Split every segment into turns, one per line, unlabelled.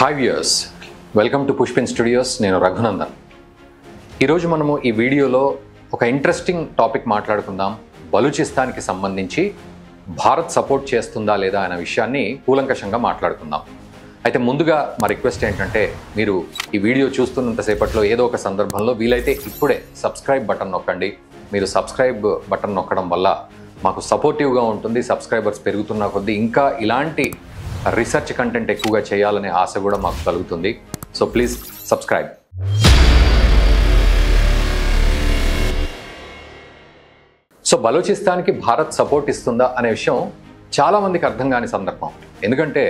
Hi viewers, welcome to Pushpin Studios. నేను రఘునందన్. ఈరోజు మనము ఈ వీడియోలో ఒక ఇంట్రెస్టింగ్ టాపిక్ మాట్లాడుకుందాం. బలూచిస్తాన్కి సంబంధించి భారత్ సపోర్ట్ చేస్తుందా లేదా అనే విషయాన్ని కూలంకషంగా మాట్లాడుకుందాం. అయితే ముందుగా మా రిక్వెస్ట్ ఏంటంటే, మీరు ఈ వీడియో చూస్తున్నంతసేపట్లో ఏదో ఒక సందర్భంలో వీలైతే ఇప్పుడే సబ్స్క్రైబ్ బటన్ నొక్కండి. మీరు సబ్స్క్రైబ్ బటన్ నొక్కడం వల్ల మాకు సపోర్టివ్గా ఉంటుంది. సబ్స్క్రైబర్స్ పెరుగుతున్న కొద్దీ ఇంకా ఇలాంటి రీసెర్చ్ కంటెంట్ ఎక్కువగా చేయాలనే ఆశ కూడా మాకు కలుగుతుంది. So please subscribe. సో బలూచిస్తాన్కి భారత్ సపోర్ట్ ఇస్తుందా అనే విషయం చాలామందికి అర్థం కాని సందర్భం. ఎందుకంటే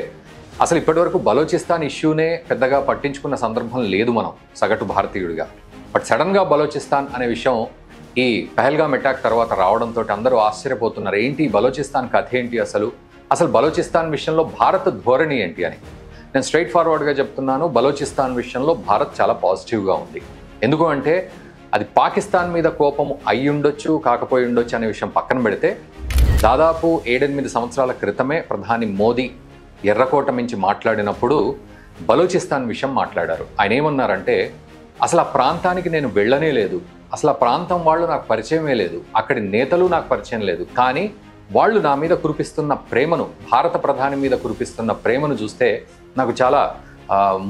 అసలు ఇప్పటివరకు బలూచిస్తాన్ ఇష్యూనే పెద్దగా పట్టించుకున్న సందర్భం లేదు మనం సగటు భారతీయుడిగా. బట్ సడన్గా బలూచిస్తాన్ అనే విషయం ఈ పహల్గామ్ అటాక్ తర్వాత రావడంతో అందరూ ఆశ్చర్యపోతున్నారు. ఏంటి బలూచిస్తాన్ కథ ఏంటి, అసలు బలూచిస్తాన్ విషయంలో భారత్ ధోరణి ఏంటి అని. నేను స్ట్రైట్ ఫార్వర్డ్గా చెప్తున్నాను, బలూచిస్తాన్ విషయంలో భారత్ చాలా పాజిటివ్గా ఉంది. ఎందుకు అంటే అది పాకిస్తాన్ మీద కోపం అయి ఉండొచ్చు, కాకపోయి ఉండొచ్చు అనే విషయం పక్కన పెడితే, దాదాపు 7-8 సంవత్సరాల క్రితమే ప్రధాని మోదీ ఎర్రకోట నుంచి మాట్లాడినప్పుడు బలూచిస్తాన్ విషయం మాట్లాడారు. ఆయన ఏమన్నారంటే, అసలు ఆ ప్రాంతానికి నేను వెళ్ళనే లేదు, అసలు ఆ ప్రాంతం వాళ్ళు నాకు పరిచయమే లేదు, అక్కడి నేతలు నాకు పరిచయం లేదు, కానీ వాళ్ళు నా మీద కురిపిస్తున్న ప్రేమను, భారత ప్రధాని మీద కురిపిస్తున్న ప్రేమను చూస్తే నాకు చాలా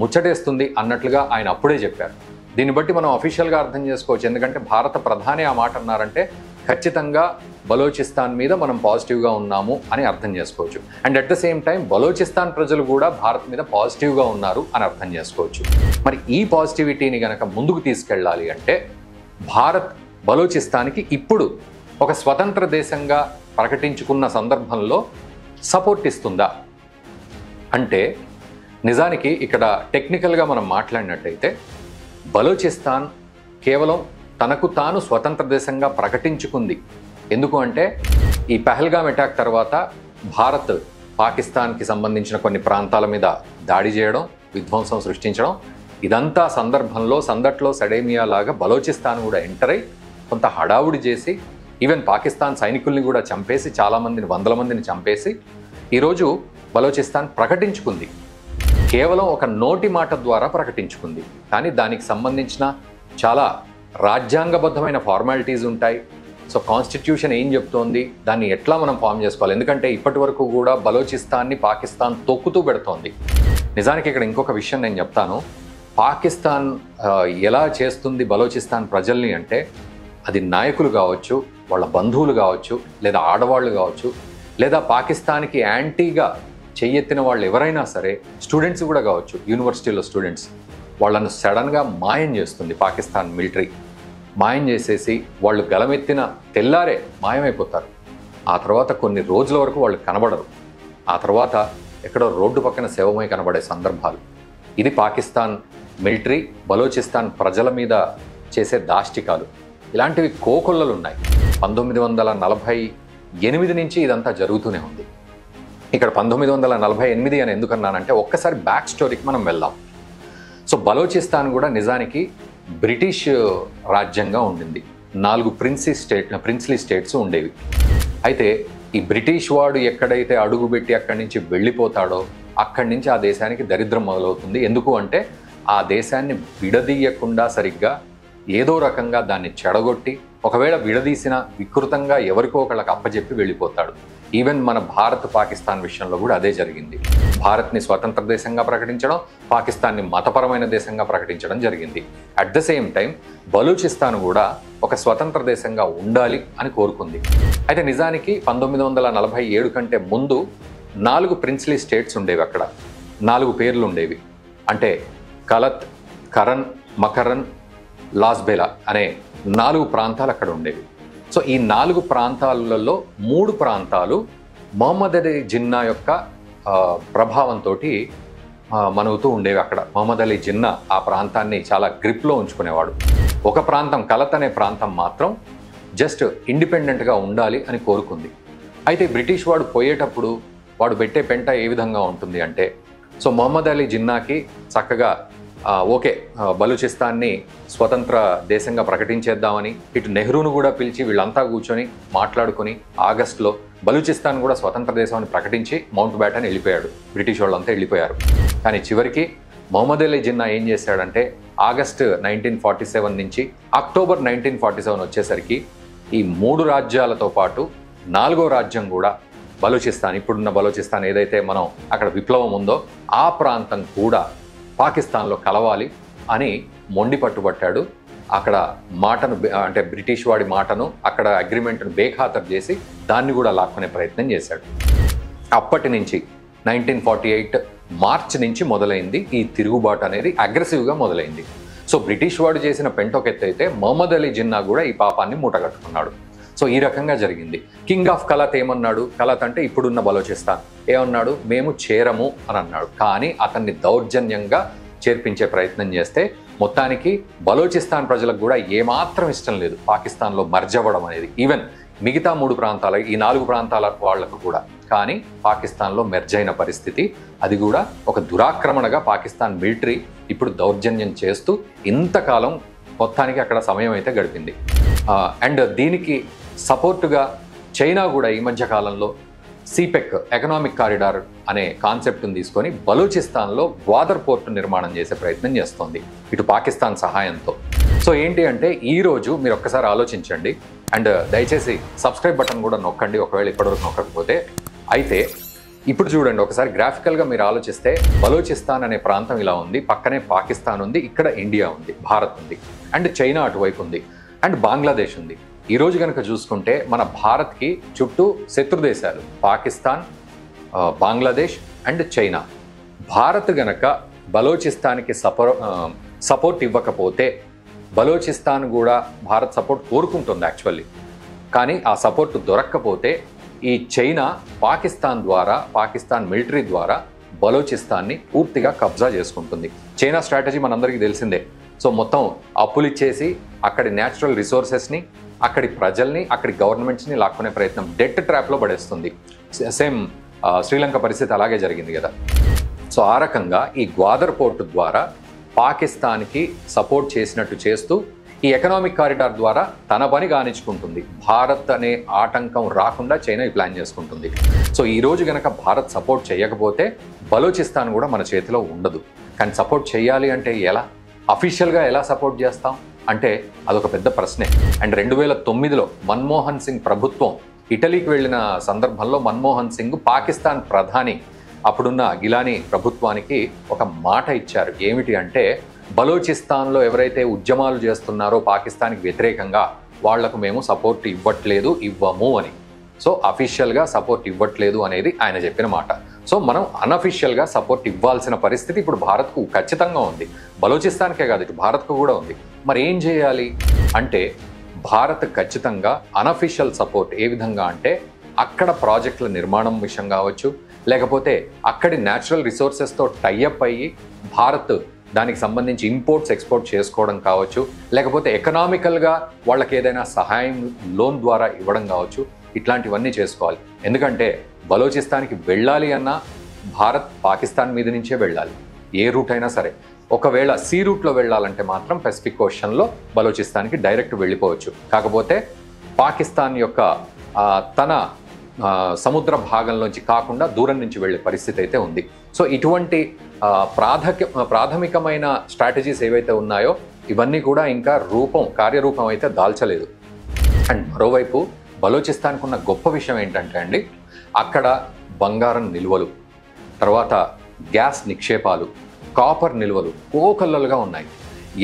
ముచ్చటేస్తుంది అన్నట్లుగా ఆయన అప్పుడే చెప్పారు. దీన్ని బట్టి మనం అఫీషియల్గా అర్థం చేసుకోవచ్చు. ఎందుకంటే భారత ప్రధాని ఆ మాట అన్నారంటే ఖచ్చితంగా బలూచిస్తాన్ మీద మనం పాజిటివ్గా ఉన్నాము అని అర్థం చేసుకోవచ్చు. And at the same time Balochistan ప్రజలు కూడా భారత్ మీద పాజిటివ్గా ఉన్నారు అని అర్థం చేసుకోవచ్చు. మరి ఈ పాజిటివిటీని కనుక ముందుకు తీసుకెళ్ళాలి అంటే భారత్ బలూచిస్తాన్కి ఇప్పుడు ఒక స్వతంత్ర దేశంగా ప్రకటించుకున్న సందర్భంలో సపోర్ట్ ఇస్తుందా అంటే, నిజానికి ఇక్కడ టెక్నికల్గా మనం మాట్లాడినట్టయితే బలూచిస్తాన్ కేవలం తనకు తాను స్వతంత్ర దేశంగా ప్రకటించుకుంది. ఎందుకు అంటే ఈ పహల్గామ్ అటాక్ తర్వాత భారత్ పాకిస్తాన్కి సంబంధించిన కొన్ని ప్రాంతాల మీద దాడి చేయడం, విధ్వంసం సృష్టించడం, ఇదంతా సందర్భంలో సందట్లో సడేమియా లాగా బలూచిస్తాన్ కూడా ఎంటర్ అయి కొంత హడావుడి చేసి, ఈవెన్ పాకిస్తాన్ సైనికుల్ని కూడా చంపేసి, చాలామందిని, 100 మందిని చంపేసి ఈరోజు బలూచిస్తాన్ ప్రకటించుకుంది. కేవలం ఒక నోటి మాట ద్వారా ప్రకటించుకుంది. కానీ దానికి సంబంధించిన చాలా రాజ్యాంగబద్ధమైన ఫార్మాలిటీస్ ఉంటాయి. సో కాన్స్టిట్యూషన్ ఏం చెప్తోంది, దాన్ని ఎట్లా మనం ఫామ్ చేసుకోవాలి. ఎందుకంటే ఇప్పటి వరకు కూడా బలూచిస్తాన్ని పాకిస్తాన్ తొక్కుతూ పెడుతోంది. నిజానికి ఇక్కడ ఇంకొక విషయం నేను చెప్తాను. పాకిస్తాన్ ఎలా చేస్తుంది బలూచిస్తాన్ ప్రజల్ని అంటే, అది నాయకులు కావచ్చు, వాళ్ళ బంధువులు కావచ్చు, లేదా ఆడవాళ్ళు కావచ్చు, లేదా పాకిస్తాన్కి యాంటీగా చెయ్యెత్తిన వాళ్ళు ఎవరైనా సరే, స్టూడెంట్స్ కూడా కావచ్చు, యూనివర్సిటీలో స్టూడెంట్స్, వాళ్ళను సడన్గా మాయం చేస్తుంది పాకిస్తాన్ మిలిటరీ. మాయం చేసేసి వాళ్ళు గలమెత్తిన తెల్లారే మాయమైపోతారు. ఆ తర్వాత కొన్ని రోజుల వరకు వాళ్ళు కనబడరు. ఆ తర్వాత ఎక్కడో రోడ్డు పక్కన శవమై కనబడే సందర్భాలు. ఇది పాకిస్తాన్ మిలిటరీ బలూచిస్తాన్ ప్రజల మీద చేసే దాష్టికాలు. ఇలాంటివి కోకొల్లలు ఉన్నాయి. 1948 నుంచి ఇదంతా జరుగుతూనే ఉంది. ఇక్కడ 1948 అని ఎందుకన్నానంటే, ఒక్కసారి బ్యాక్ స్టోరీకి మనం వెళ్దాం. సో బలూచిస్తాన్ కూడా నిజానికి బ్రిటిష్ రాజ్యంగా ఉండింది. 4 ప్రిన్స్లీ స్టేట్స్ ఉండేవి. అయితే ఈ బ్రిటిష్ వాడు ఎక్కడైతే అడుగుపెట్టి అక్కడి నుంచి వెళ్ళిపోతాడో అక్కడి నుంచి ఆ దేశానికి దరిద్రం మొదలవుతుంది. ఎందుకు అంటే ఆ దేశాన్ని విడదీయకుండా సరిగ్గా ఏదో రకంగా దాన్ని చెడగొట్టి, ఒకవేళ విడదీసిన వికృతంగా ఎవరికో ఒకళ్ళకి అప్పచెప్పి వెళ్ళిపోతాడు. ఈవెన్ మన భారత్ పాకిస్తాన్ విషయంలో కూడా అదే జరిగింది. భారత్ని స్వతంత్ర దేశంగా ప్రకటించడం, పాకిస్తాన్ని మతపరమైన దేశంగా ప్రకటించడం జరిగింది. At the same time Balochistan కూడా ఒక స్వతంత్ర దేశంగా ఉండాలి అని కోరుకుంది. అయితే నిజానికి 1947 కంటే ముందు 4 ప్రిన్స్లీ స్టేట్స్ ఉండేవి. అక్కడ 4 పేర్లు ఉండేవి. అంటే కలత్, కరన్, మకరన్, లాస్బెలా అనే 4 ప్రాంతాలు అక్కడ ఉండేవి. సో ఈ 4 ప్రాంతాలలో 3 ప్రాంతాలు మొహమ్మద్ అలీ జిన్నా యొక్క ప్రభావంతో మనుగుతూ ఉండేవి. అక్కడ మొహమ్మద్ అలీ జిన్నా ఆ ప్రాంతాన్ని చాలా గ్రిప్లో ఉంచుకునేవాడు. ఒక ప్రాంతం, కలత్ అనే ప్రాంతం మాత్రం జస్ట్ ఇండిపెండెంట్గా ఉండాలి అని కోరుకుంది. అయితే బ్రిటిష్ వాడు పోయేటప్పుడు వాడు పెట్టే పెంట ఏ విధంగా ఉంటుంది అంటే, సో మొహమ్మద్ అలీ జిన్నాకి చక్కగా ఓకే బలూచిస్తాన్ని స్వతంత్ర దేశంగా ప్రకటించేద్దామని ఇటు నెహ్రూను కూడా పిలిచి వీళ్ళంతా కూర్చొని మాట్లాడుకొని ఆగస్టులో బలూచిస్తాన్ కూడా స్వతంత్ర దేశం అని ప్రకటించి మౌంట్ బ్యాటన్ వెళ్ళిపోయాడు. బ్రిటిష్ వాళ్ళంతా వెళ్ళిపోయారు. కానీ చివరికి మొహమ్మద్ అలీ జిన్నా ఏం చేశాడంటే ఆగస్టు 1947 నుంచి అక్టోబర్ 1947 వచ్చేసరికి ఈ 3 రాజ్యాలతో పాటు 4వ రాజ్యం కూడా బలూచిస్తాన్, ఇప్పుడున్న బలూచిస్తాన్ ఏదైతే మనం అక్కడ విప్లవం ఉందో ఆ ప్రాంతం కూడా పాకిస్తాన్లో కలవాలి అని మొండి పట్టుబట్టాడు. అక్కడ మాటను అంటే బ్రిటిష్ వాడి మాటను అక్కడ అగ్రిమెంట్ను బేఖాతరు చేసి దాన్ని కూడా లాక్కునే ప్రయత్నం చేశాడు. అప్పటి నుంచి 1948 మార్చి నుంచి మొదలైంది ఈ తిరుగుబాటు అనేది, అగ్రెసివ్గా మొదలైంది. సో బ్రిటిష్ వాడు చేసిన పెంటొకెత్తి అయితే మొహమ్మద్ అలీ జిన్నా కూడా ఈ పాపాన్ని మూటగట్టుకున్నాడు. సో ఈ రకంగా జరిగింది. కింగ్ ఆఫ్ కలత్ ఏమన్నాడు? కలత్ అంటే ఇప్పుడున్న బలోచిస్తాన్ ఏమన్నాడు? మేము చేరము అని అన్నాడు. కానీ అతన్ని దౌర్జన్యంగా చేర్పించే ప్రయత్నం చేస్తే మొత్తానికి బలోచిస్తాన్ ప్రజలకు కూడా ఏమాత్రం ఇష్టం లేదు పాకిస్తాన్లో మర్జ్ అవ్వడం అనేది. ఈవెన్ మిగతా 3 ప్రాంతాల ఈ 4 ప్రాంతాల వాళ్లకు కూడా. కానీ పాకిస్తాన్లో మెర్జ్ అయిన పరిస్థితి, అది కూడా ఒక దురాక్రమణగా పాకిస్తాన్ మిలిటరీ ఇప్పుడు దౌర్జన్యం చేస్తూ ఇంతకాలం మొత్తానికి అక్కడ సమయం అయితే గడిపింది. అండ్ దీనికి సపోర్టుగా చైనా కూడా ఈ మధ్య కాలంలో సిపెక్ ఎకనామిక్ కారిడార్ అనే కాన్సెప్ట్ని తీసుకొని బలూచిస్తాన్లో గ్వాదర్ పోర్టు నిర్మాణం చేసే ప్రయత్నం చేస్తోంది ఇటు పాకిస్తాన్ సహాయంతో. సో ఏంటి అంటే ఈరోజు మీరు ఒక్కసారి ఆలోచించండి అండ్ దయచేసి సబ్స్క్రైబ్ బటన్ కూడా నొక్కండి ఒకవేళ ఇప్పటివరకు నొక్కకపోతే. అయితే ఇప్పుడు చూడండి ఒకసారి గ్రాఫికల్గా మీరు ఆలోచిస్తే బలూచిస్తాన్ అనే ప్రాంతం ఇలా ఉంది, పక్కనే పాకిస్తాన్ ఉంది, ఇక్కడ ఇండియా ఉంది, భారత్ ఉంది, అండ్ చైనా అటువైపు ఉంది, అండ్ బంగ్లాదేశ్ ఉంది. ఈరోజు కనుక చూసుకుంటే మన భారత్కి చుట్టూ శత్రు దేశాలు పాకిస్తాన్, బంగ్లాదేశ్ అండ్ చైనా. భారత్ గనక బలూచిస్తాన్కి సపోర్ట్ ఇవ్వకపోతే బలూచిస్తాన్ కూడా భారత్ సపోర్ట్ కోరుకుంటుంది యాక్చువల్లీ. కానీ ఆ సపోర్ట్ దొరక్కపోతే ఈ చైనా పాకిస్తాన్ మిలిటరీ ద్వారా బలూచిస్తాన్ని పూర్తిగా కబ్జా చేసుకుంటుంది. చైనా స్ట్రాటజీ మనందరికీ తెలిసిందే. సో మొత్తం అప్పులు ఇచ్చేసి అక్కడి న్యాచురల్ రిసోర్సెస్ని, అక్కడి ప్రజల్ని, అక్కడి గవర్నమెంట్స్ని లాక్కునే ప్రయత్నం, డెట్ ట్రాప్లో పడేస్తుంది. సేమ్ శ్రీలంక పరిస్థితి అలాగే జరిగింది కదా. సో ఆ రకంగా ఈ గ్వాదర్ పోర్టు ద్వారా పాకిస్తాన్కి సపోర్ట్ చేసినట్టు చేస్తూ ఈ ఎకనామిక్ కారిడార్ ద్వారా తన పని కానిచ్చుకుంటుంది. భారత్ అనే ఆటంకం రాకుండా చైనా ఈ ప్లాన్ చేసుకుంటుంది. సో ఈరోజు కనుక భారత్ సపోర్ట్ చేయకపోతే బలూచిస్తాన్ కూడా మన చేతిలో ఉండదు. కానీ సపోర్ట్ చేయాలి అంటే ఎలా? అఫీషియల్గా ఎలా సపోర్ట్ చేస్తాం అంటే అదొక పెద్ద ప్రశ్నే. అండ్ 2009లో మన్మోహన్ సింగ్ ప్రభుత్వం ఇటలీకి వెళ్ళిన సందర్భంలో మన్మోహన్ సింగ్ పాకిస్తాన్ ప్రధాని అప్పుడున్న గిలానీ ప్రభుత్వానికి ఒక మాట ఇచ్చారు. ఏమిటి అంటే బలూచిస్తాన్లో ఎవరైతే ఉద్యమాలు చేస్తున్నారో పాకిస్తాన్కి వ్యతిరేకంగా వాళ్లకు మేము సపోర్ట్ ఇవ్వము అని. సో అఫీషియల్గా సపోర్ట్ ఇవ్వట్లేదు అనేది ఆయన చెప్పిన మాట. సో మనం అన్అఫీషియల్గా సపోర్ట్ ఇవ్వాల్సిన పరిస్థితి ఇప్పుడు భారత్కు ఖచ్చితంగా ఉంది. బలూచిస్తాన్కే కాదు, ఇటు భారత్కు కూడా ఉంది. మరి ఏం చేయాలి అంటే భారత్ ఖచ్చితంగా అన్అఫీషియల్ సపోర్ట్ ఏ విధంగా అంటే అక్కడ ప్రాజెక్టుల నిర్మాణం విషయం కావచ్చు, లేకపోతే అక్కడి న్యాచురల్ రిసోర్సెస్తో టైఅప్ అయ్యి భారత్ దానికి సంబంధించి ఇంపోర్ట్స్ ఎక్స్పోర్ట్ చేసుకోవడం కావచ్చు, లేకపోతే ఎకనామికల్గా వాళ్ళకి ఏదైనా సహాయం లోన్ ద్వారా ఇవ్వడం కావచ్చు, ఇట్లాంటివన్నీ చేసుకోవాలి. ఎందుకంటే బలూచిస్తాన్కి వెళ్ళాలి అన్నా భారత్ పాకిస్తాన్ మీద నుంచే వెళ్ళాలి, ఏ రూట్ అయినా సరే. ఒకవేళ సీ రూట్లో వెళ్ళాలంటే మాత్రం పెసిఫిక్ ఓషన్లో బలూచిస్తాన్కి డైరెక్ట్ వెళ్ళిపోవచ్చు. కాకపోతే పాకిస్తాన్ యొక్క తన సముద్ర భాగంలోంచి కాకుండా దూరం నుంచి వెళ్ళే పరిస్థితి అయితే ఉంది. సో ఇటువంటి ప్రాథమికమైన స్ట్రాటజీస్ ఏవైతే ఉన్నాయో ఇవన్నీ కూడా ఇంకా కార్యరూపం అయితే దాల్చలేదు. అండ్ మరోవైపు బలూచిస్తాన్కు ఉన్న గొప్ప విషయం ఏంటంటే అండి, అక్కడ బంగారం నిల్వలు, తర్వాత గ్యాస్ నిక్షేపాలు, కాపర్ నిల్వలు కోకొల్లలుగా ఉన్నాయి.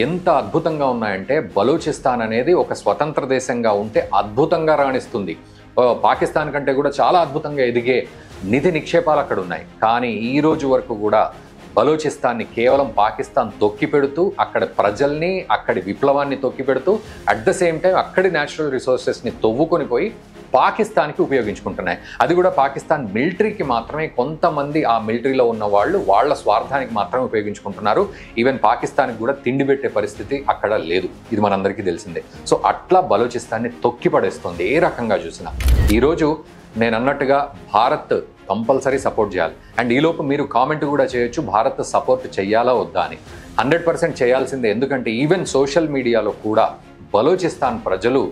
ఎంత అద్భుతంగా ఉన్నాయంటే బలూచిస్తాన్ అనేది ఒక స్వతంత్ర దేశంగా ఉంటే అద్భుతంగా రాణిస్తుంది. పాకిస్తాన్ కంటే కూడా చాలా అద్భుతంగా ఎదిగే నిధి నిక్షేపాలు అక్కడ ఉన్నాయి. కానీ ఈ రోజు వరకు కూడా బలూచిస్తాన్ని కేవలం పాకిస్తాన్ తొక్కిపెడుతూ అక్కడ ప్రజల్ని, అక్కడి విప్లవాన్ని తొక్కిపెడుతూ అట్ ద సేమ్ టైం అక్కడి న్యాచురల్ రిసోర్సెస్ని తవ్వుకొని పోయి పాకిస్తాన్కి ఉపయోగించుకుంటున్నాయి. అది కూడా పాకిస్తాన్ మిలిటరీకి మాత్రమే, కొంతమంది ఆ మిలిటరీలో ఉన్న వాళ్ళు వాళ్ళ స్వార్థానికి మాత్రమే ఉపయోగించుకుంటున్నారు. ఈవెన్ పాకిస్తాన్కి కూడా తిండి పెట్టే పరిస్థితి అక్కడ లేదు, ఇది మనందరికీ తెలిసిందే. సో అట్లా బలూచిస్తాన్ని తొక్కి పడేస్తుంది ఏ రకంగా చూసినా. ఈరోజు నేను అన్నట్టుగా భారత్ కంపల్సరీ సపోర్ట్ చేయాలి. అండ్ ఈలోపు మీరు కామెంట్ కూడా చేయొచ్చు, భారత్ సపోర్ట్ చేయాలా వద్దా అని. 100% చేయాల్సిందే. ఎందుకంటే ఈవెన్ సోషల్ మీడియాలో కూడా బలూచిస్తాన్ ప్రజలు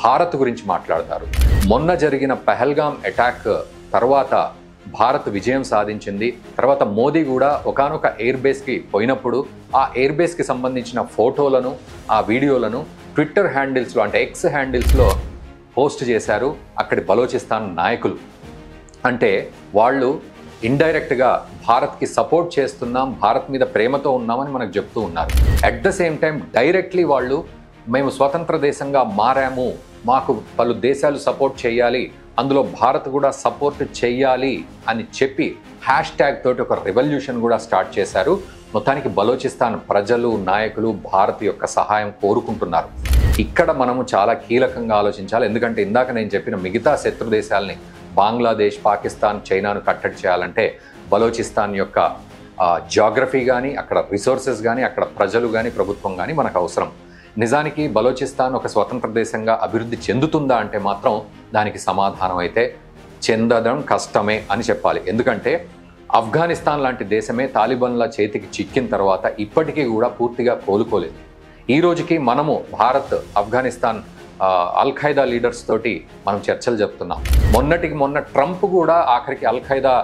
భారత్ గురించి మాట్లాడతారు. మొన్న జరిగిన పహల్గామ్ అటాక్ తర్వాత భారత్ విజయం సాధించింది. తర్వాత మోదీ కూడా ఒకానొక ఎయిర్ బేస్కి పోయినప్పుడు ఆ ఎయిర్ బేస్కి సంబంధించిన ఫోటోలను, ఆ వీడియోలను ట్విట్టర్ హ్యాండిల్స్లో అంటే ఎక్స్ హ్యాండిల్స్లో పోస్ట్ చేశారు అక్కడి బలోచిస్తాన్ నాయకులు. అంటే వాళ్ళు ఇండైరెక్ట్గా భారత్కి సపోర్ట్ చేస్తున్నాం, భారత్ మీద ప్రేమతో ఉన్నామని మనకు చెప్తూ ఉన్నారు. At the same time directly వాళ్ళు మేము స్వతంత్ర దేశంగా మారాము, మాకు పలు దేశాలు సపోర్ట్ చేయాలి, అందులో భారత్ కూడా సపోర్ట్ చేయాలి అని చెప్పి హ్యాష్ ట్యాగ్ తోటి ఒక రెవల్యూషన్ కూడా స్టార్ట్ చేశారు. మొత్తానికి బలోచిస్తాన్ ప్రజలు, నాయకులు భారత్ యొక్క సహాయం కోరుకుంటున్నారు. ఇక్కడ మనము చాలా కీలకంగా ఆలోచించాలి. ఎందుకంటే ఇందాక నేను చెప్పిన మిగతా శత్రు దేశాలని బంగ్లాదేశ్, పాకిస్తాన్, చైనాను కట్టడి చేయాలంటే బలోచిస్తాన్ యొక్క జియోగ్రఫీ కానీ, అక్కడ రిసోర్సెస్ కానీ, అక్కడ ప్రజలు కానీ, ప్రభుత్వం కానీ మనకు అవసరం. నిజానికి బలోచిస్తాన్ ఒక స్వతంత్ర దేశంగా అభివృద్ధి చెందుతుందా అంటే మాత్రం దానికి సమాధానం అయితే చెందడం కష్టమే అని చెప్పాలి. ఎందుకంటే ఆఫ్ఘనిస్తాన్ లాంటి దేశమే తాలిబాన్ల చేతికి చిక్కిన తర్వాత ఇప్పటికీ కూడా పూర్తిగా కోలుకోలేదు. ఈ రోజుకి మనము భారత్, ఆఫ్ఘనిస్తాన్ అల్-ఖైదా లీడర్స్ తోటి మనం చర్చలు జరుపుతున్నాం. మొన్నటికి మొన్న ట్రంప్ కూడా ఆఖరికి అల్-ఖైదా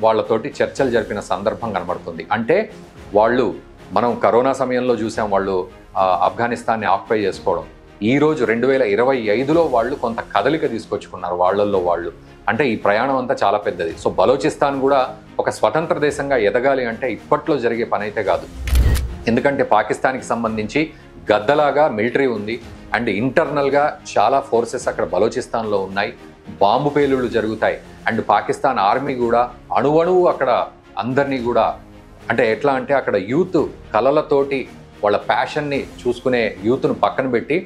వాళ్ళతోటి చర్చలు జరిపిన సందర్భం కనబడుతుంది. అంటే వాళ్ళు, మనం కరోనా సమయంలో చూసాం వాళ్ళు ఆఫ్ఘనిస్తాన్ని ఆక్యుపై చేసుకోవడం. ఈరోజు 2025లో వాళ్ళు కొంత కదలిక తీసుకొచ్చుకున్నారు వాళ్ళల్లో వాళ్ళు. అంటే ఈ ప్రయాణం అంతా చాలా పెద్దది. సో బలోచిస్తాన్ కూడా ఒక స్వతంత్ర దేశంగా ఎదగాలి అంటే ఇప్పట్లో జరిగే పని అయితే కాదు. ఎందుకంటే పాకిస్తాన్కి సంబంధించి గద్దలాగా మిలిటరీ ఉంది అండ్ ఇంటర్నల్గా చాలా ఫోర్సెస్ అక్కడ బలోచిస్తాన్లో ఉన్నాయి. బాంబు పేలుళ్ళు జరుగుతాయి అండ్ పాకిస్తాన్ ఆర్మీ కూడా అణువణువు అక్కడ అందరినీ కూడా, అంటే ఎట్లా అంటే అక్కడ యూత్ కళలతోటి వాళ్ళ ప్యాషన్ని చూసుకునే యూత్ను పక్కన పెట్టి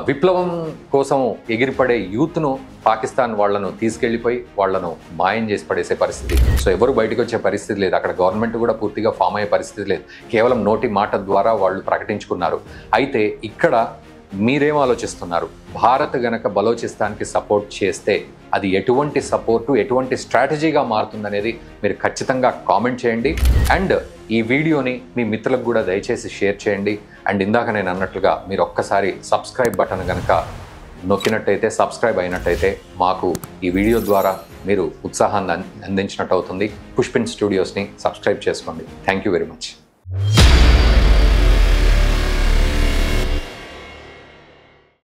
విప్లవం కోసం ఎగిరిపడే యూత్ను పాకిస్తాన్ వాళ్లను తీసుకెళ్లిపోయి వాళ్లను మాయం చేసి పడేసే పరిస్థితి. సో ఎవరు బయటకు వచ్చే పరిస్థితి లేదు. అక్కడ గవర్నమెంట్ కూడా పూర్తిగా ఫామ్ అయ్యే పరిస్థితి లేదు. కేవలం నోటి మాట ద్వారా వాళ్ళు ప్రకటించుకున్నారు. అయితే ఇక్కడ మీరేం ఆలోచిస్తున్నారు? భారత్ గనక బలోచిస్తాన్కి సపోర్ట్ చేస్తే అది ఎటువంటి సపోర్టు, ఎటువంటి స్ట్రాటజీగా మారుతుందనేది మీరు ఖచ్చితంగా కామెంట్ చేయండి. అండ్ ఈ వీడియోని మీ మిత్రులకు కూడా దయచేసి షేర్ చేయండి. అండ్ ఇందాక నేను అన్నట్లుగా మీరు ఒక్కసారి సబ్స్క్రైబ్ బటన్ కనుక నొక్కినట్టయితే, సబ్స్క్రైబ్ అయినట్టయితే మాకు ఈ వీడియో ద్వారా మీరు ఉత్సాహాన్ని అందించినట్టు అవుతుంది. పుష్పిన్ స్టూడియోస్ని సబ్స్క్రైబ్ చేసుకోండి. Thank you very much.